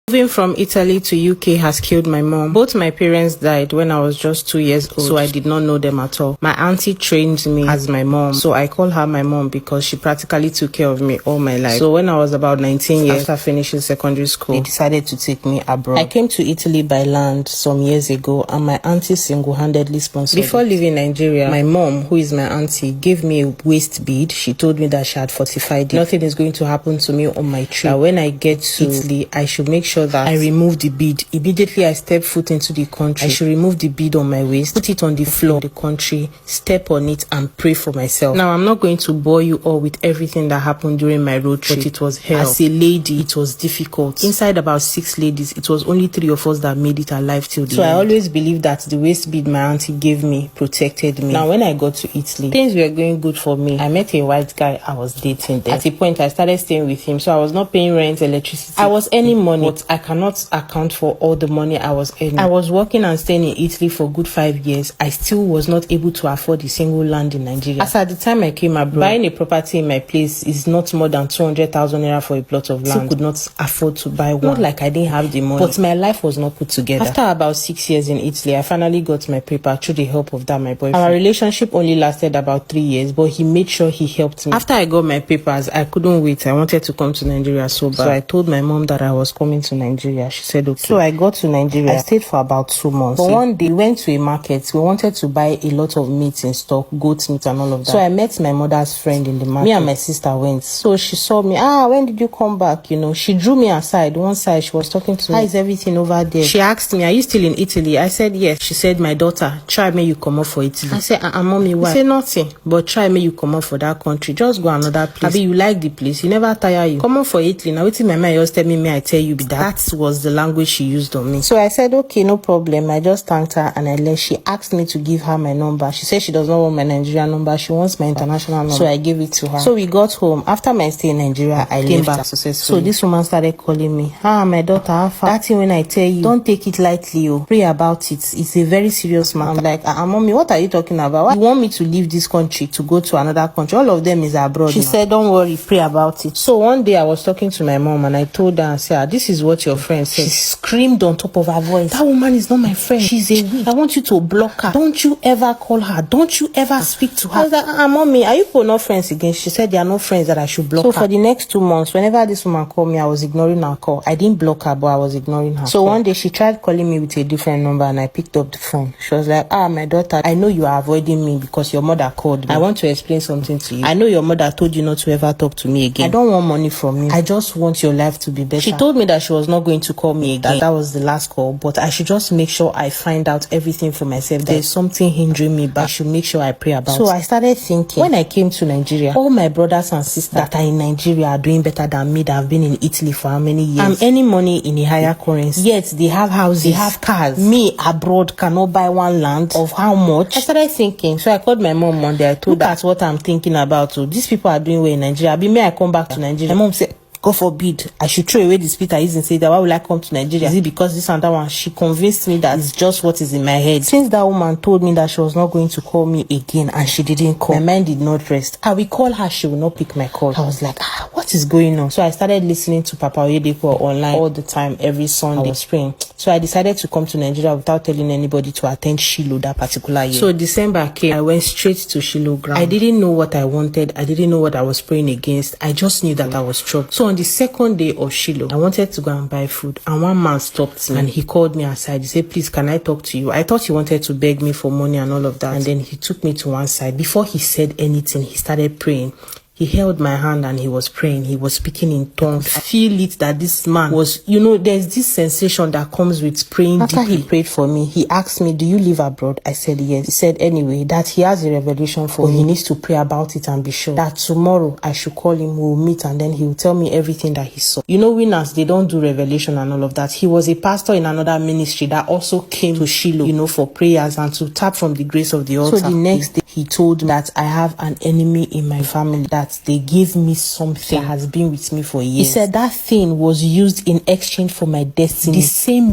Moving from Italy to UK has killed my mom. Both my parents died when I was just 2 years old, so I did not know them at all. My auntie trained me as my mom, so I call her my mom because she practically took care of me all my life. So when I was about 19 years after finishing secondary school, they decided to take me abroad. I came to Italy by land some years ago, and my auntie single-handedly sponsored Before leaving Nigeria, my mom, who is my auntie, gave me a waist bead. She told me that she had fortified it. Nothing is going to happen to me on my trip. That when I get to Italy, I should make sure that I remove the bead. Immediately I step foot into the country, I should remove the bead on my waist, put it on the floor of the country, step on it, and pray for myself. Now, I'm not going to bore you all with everything that happened during my road trip, but it was hell. As a lady, it was difficult. Inside about 6 ladies, it was only 3 of us that made it alive till the end. So I always believed that the waist bead my auntie gave me protected me. Now, when I got to Italy, things were going good for me. I met a white guy I was dating then. At a point, I started staying with him, so I was not paying rent, electricity. I was earning money, but I cannot account for all the money I was earning. I was working and staying in Italy for good 5 years. I still was not able to afford a single land in Nigeria. As at the time I came abroad, buying a property in my place is not more than 200,000 naira for a plot of land. I could not afford to buy one. Not like I didn't have the money, but my life was not put together. After about 6 years in Italy, I finally got my paper through the help of that my boyfriend. Our relationship only lasted about 3 years, but he made sure he helped me. After I got my papers, I couldn't wait. I wanted to come to Nigeria so bad. So I told my mom that I was coming to Nigeria. She said okay. So I got to Nigeria. I stayed for about 2 months. But one day we went to a market. We wanted to buy a lot of meat in stock, goat meat and all of that. So I met my mother's friend in the market. Me and my sister went. So she saw me. When did you come back? You know, she drew me aside. One side, she was talking to me. How is everything over there? She asked me, are you still in Italy? I said yes. She said, my daughter, try me you come up for Italy. I said, mommy, why? She said nothing, but try me you come up for that country. Just go another place. Abi, you like the place. You never tire you. Come up for Italy. Now waiting my mind just tell me, I tell you, that was the language she used on me. So I said, okay, no problem. I just thanked her and I left. She asked me to give her my number. She said she does not want my Nigerian number. She wants my international number. So I gave it to her. So we got home. After my stay in Nigeria, I came back successfully. So this woman started calling me. My daughter, that thing when I tell you, don't take it lightly. Pray about it. It's a very serious matter. I'm like, mommy, what are you talking about? Why you want me to leave this country to go to another country? All of them is abroad. She said, don't worry, pray about it. So one day I was talking to my mom and I told her, I said, this is what your friend said. She screamed on top of her voice, that woman is not my friend. She's a witch. I want you to block her. Don't you ever call her. Don't you ever speak to her. I was like, mommy, are you not friends again? She said they are not friends, that I should block her. So for the next 2 months, whenever this woman called me, I was ignoring her call. I didn't block her, but I was ignoring her. So one day she tried calling me with a different number and I picked up the phone. She was like, my daughter, I know you are avoiding me because your mother called me. I want to explain something to you. I know your mother told you not to ever talk to me again. I don't want money from you. I just want your life to be better. She told me that she was not going to call me again. That was the last call, but I should just make sure I find out everything for myself. There's something hindering me, but I should make sure I pray about it. So I started thinking, when I came to Nigeria, all my brothers and sisters that are in Nigeria are doing better than me that have been in Italy for how many years? I'm earning money in a higher currency. Yet they have houses, they have cars. Me abroad cannot buy one land. Of how much? I started thinking. So I called my mom one day. I told her that's what I'm thinking about. So these people are doing well in Nigeria. May I come back to Nigeria? My mom said, God forbid, I should throw away the spirit I used and say that why will I come to Nigeria? Is it because this and that one? She convinced me that it's just what is in my head. Since that woman told me that she was not going to call me again and she didn't call, my mind did not rest. I will call her, she will not pick my call. I was like, what is going on? So I started listening to Papa Oyedepo online all the time, every Sunday. I was praying. So I decided to come to Nigeria without telling anybody to attend Shiloh that particular year. So December came, I went straight to Shiloh ground. I didn't know what I wanted. I didn't know what I was praying against. I just knew that I was troubled. So on the second day of Shiloh, I wanted to go and buy food, and one man stopped me and he called me aside. He said, please, can I talk to you? I thought he wanted to beg me for money and all of that. And then he took me to one side. Before he said anything, he started praying. He held my hand and he was praying. He was speaking in tongues. I feel it that this man was, there's this sensation that comes with praying deeply. After he prayed for me, he asked me, do you live abroad? I said yes. He said anyway, that he has a revelation for me. He needs to pray about it and be sure that tomorrow I should call him, we'll meet, and then he will tell me everything that he saw. Winners, they don't do revelation and all of that. He was a pastor in another ministry that also came to Shiloh, for prayers and to tap from the grace of the altar. So the next day, he told me that I have an enemy in my family, that they gave me something that has been with me for years. He said that thing was used in exchange for my destiny. The same